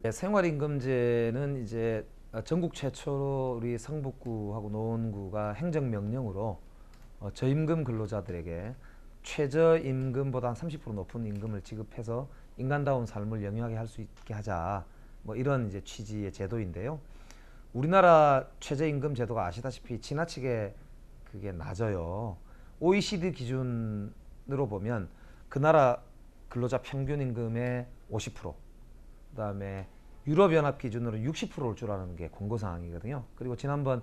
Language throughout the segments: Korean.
네, 생활임금제는 이제 전국 최초로 우리 성북구하고 노원구가 행정명령으로 저임금 근로자들에게 최저임금보다 한 30% 높은 임금을 지급해서 인간다운 삶을 영위하게 할 수 있게 하자. 뭐 이런 이제 취지의 제도인데요. 우리나라 최저임금 제도가 아시다시피 지나치게 그게 낮아요. OECD 기준으로 보면 그 나라 근로자 평균 임금의 50%, 그다음에 유럽연합 기준으로 60%올 줄 아는 게 공고 사항이거든요. 그리고 지난번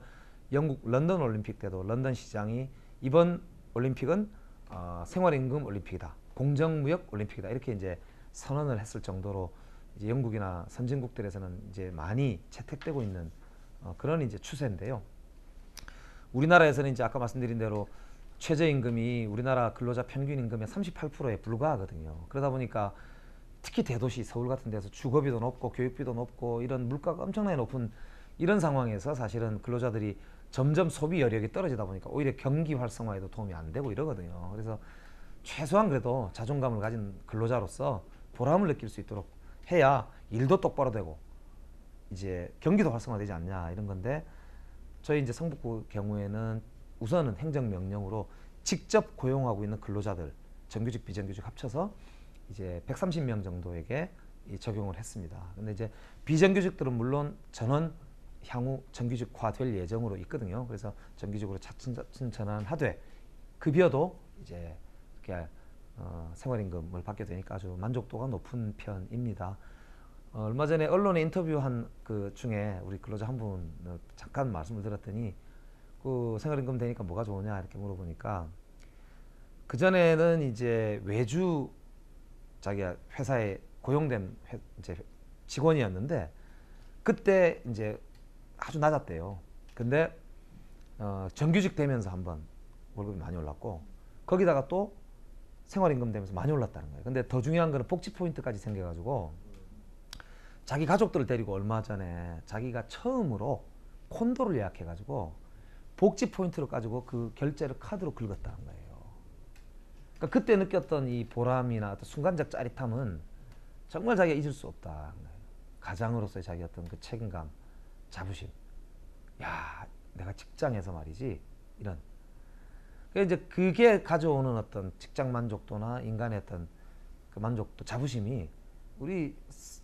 영국 런던 올림픽 때도 런던 시장이 이번 올림픽은 생활임금 올림픽이다, 공정무역 올림픽이다 이렇게 이제 선언을 했을 정도로 이제 영국이나 선진국들에서는 이제 많이 채택되고 있는 그런 이제 추세인데요. 우리나라에서는 이제 아까 말씀드린 대로 최저임금이 우리나라 근로자 평균 임금의 38%에 불과하거든요. 그러다 보니까 특히 대도시 서울 같은 데서 주거비도 높고 교육비도 높고 이런 물가가 엄청나게 높은 이런 상황에서 사실은 근로자들이 점점 소비 여력이 떨어지다 보니까 오히려 경기 활성화에도 도움이 안 되고 이러거든요. 그래서 최소한 그래도 자존감을 가진 근로자로서 보람을 느낄 수 있도록 해야 일도 똑바로 되고 이제 경기도 활성화되지 않냐 이런 건데, 저희 이제 성북구 경우에는 우선은 행정명령으로 직접 고용하고 있는 근로자들 정규직 비정규직 합쳐서 이제 130명 정도에게 적용을 했습니다. 근데 이제 비정규직들은 물론 전원 향후 정규직화될 예정으로 있거든요. 그래서 정규직으로 차츰차츰 전환하되 급여도 이제 이렇게 생활임금을 받게 되니까 아주 만족도가 높은 편입니다. 얼마 전에 언론에 인터뷰한 그 중에 우리 근로자 한 분을 잠깐 말씀을 드렸더니 그 생활임금 되니까 뭐가 좋으냐 이렇게 물어보니까 그 전에는 이제 외주 자기가 회사에 고용된 이제 직원이었는데 그때 이제 아주 낮았대요. 근데 정규직 되면서 한번 월급이 많이 올랐고 거기다가 또 생활임금 되면서 많이 올랐다는 거예요. 근데 더 중요한 거는 복지 포인트까지 생겨가지고 자기 가족들을 데리고 얼마 전에 자기가 처음으로 콘도를 예약해가지고 복지 포인트를 가지고 그 결제를 카드로 긁었다는 거예요. 그러니까 그때 느꼈던 이 보람이나 어떤 순간적 짜릿함은 정말 자기가 잊을 수 없다. 가장으로서의 자기 어떤 그 책임감, 자부심. 야, 내가 직장에서 말이지 이런. 그러니까 이제 그게 가져오는 어떤 직장 만족도나 인간의 어떤 그 만족도, 자부심이 우리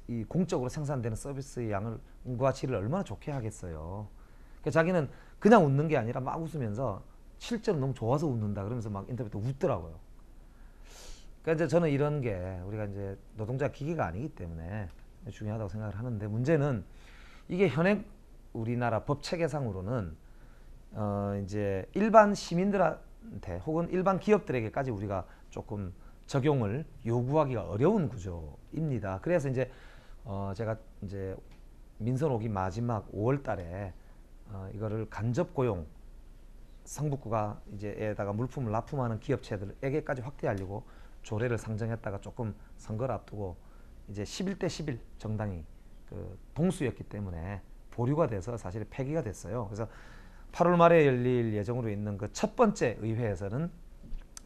이 공적으로 생산되는 서비스의 양과 질을 얼마나 좋게 하겠어요. 그러니까 자기는 그냥 웃는 게 아니라 막 웃으면서 실제로 너무 좋아서 웃는다 그러면서 막 인터뷰 때 웃더라고요. 그러니까 이제 저는 이런 게 우리가 이제 노동자 기계가 아니기 때문에 중요하다고 생각을 하는데, 문제는 이게 현행 우리나라 법 체계상으로는 이제 일반 시민들한테 혹은 일반 기업들에게까지 우리가 조금 적용을 요구하기가 어려운 구조입니다. 그래서 이제 제가 이제 민선 오기 마지막 5월 달에 이거를 간접 고용 성북구가 이제 에다가 물품을 납품하는 기업체들에게까지 확대하려고 조례를 상정했다가 조금 선거를 앞두고 이제 11대 11 정당이 그 동수였기 때문에 보류가 돼서 사실 폐기가 됐어요. 그래서 8월 말에 열릴 예정으로 있는 그 첫 번째 의회에서는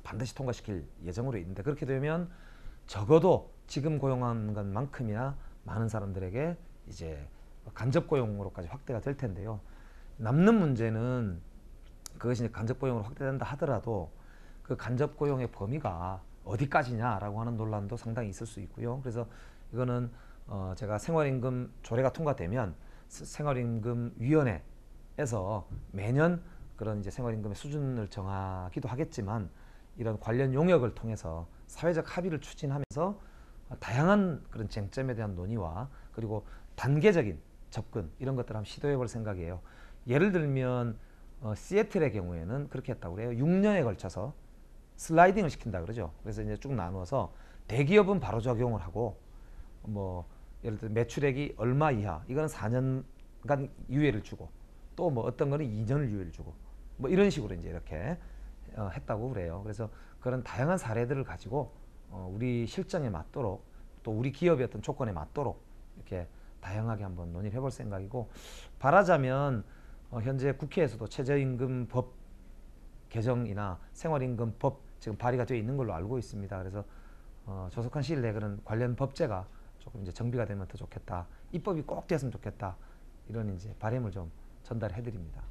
반드시 통과시킬 예정으로 있는데, 그렇게 되면 적어도 지금 고용한 것만큼이나 많은 사람들에게 이제 간접 고용으로까지 확대가 될 텐데요. 남는 문제는 그것이 간접 고용으로 확대된다 하더라도 그 간접 고용의 범위가 어디까지냐라고 하는 논란도 상당히 있을 수 있고요. 그래서 이거는 제가 생활임금 조례가 통과되면 생활임금위원회에서 매년 그런 이제 생활임금의 수준을 정하기도 하겠지만, 이런 관련 용역을 통해서 사회적 합의를 추진하면서 다양한 그런 쟁점에 대한 논의와 그리고 단계적인 접근 이런 것들을 한번 시도해 볼 생각이에요. 예를 들면 시애틀의 경우에는 그렇게 했다고 그래요. 6년에 걸쳐서 슬라이딩을 시킨다 그러죠. 그래서 이제 쭉 나누어서 대기업은 바로 적용을 하고, 뭐 예를 들어 매출액이 얼마 이하 이거는 4년간 유예를 주고, 또 뭐 어떤 거는 2년을 유예를 주고, 뭐 이런 식으로 이제 이렇게 했다고 그래요. 그래서 그런 다양한 사례들을 가지고 우리 실정에 맞도록 또 우리 기업의 어떤 조건에 맞도록 이렇게 다양하게 한번 논의를 해볼 생각이고, 바라자면 현재 국회에서도 최저임금법 개정이나 생활임금법 지금 발의가 되어 있는 걸로 알고 있습니다. 그래서 조속한 시일 내에 그런 관련 법제가 조금 이제 정비가 되면 더 좋겠다. 입법이 꼭 됐으면 좋겠다. 이런 이제 바람을 좀 전달해 드립니다.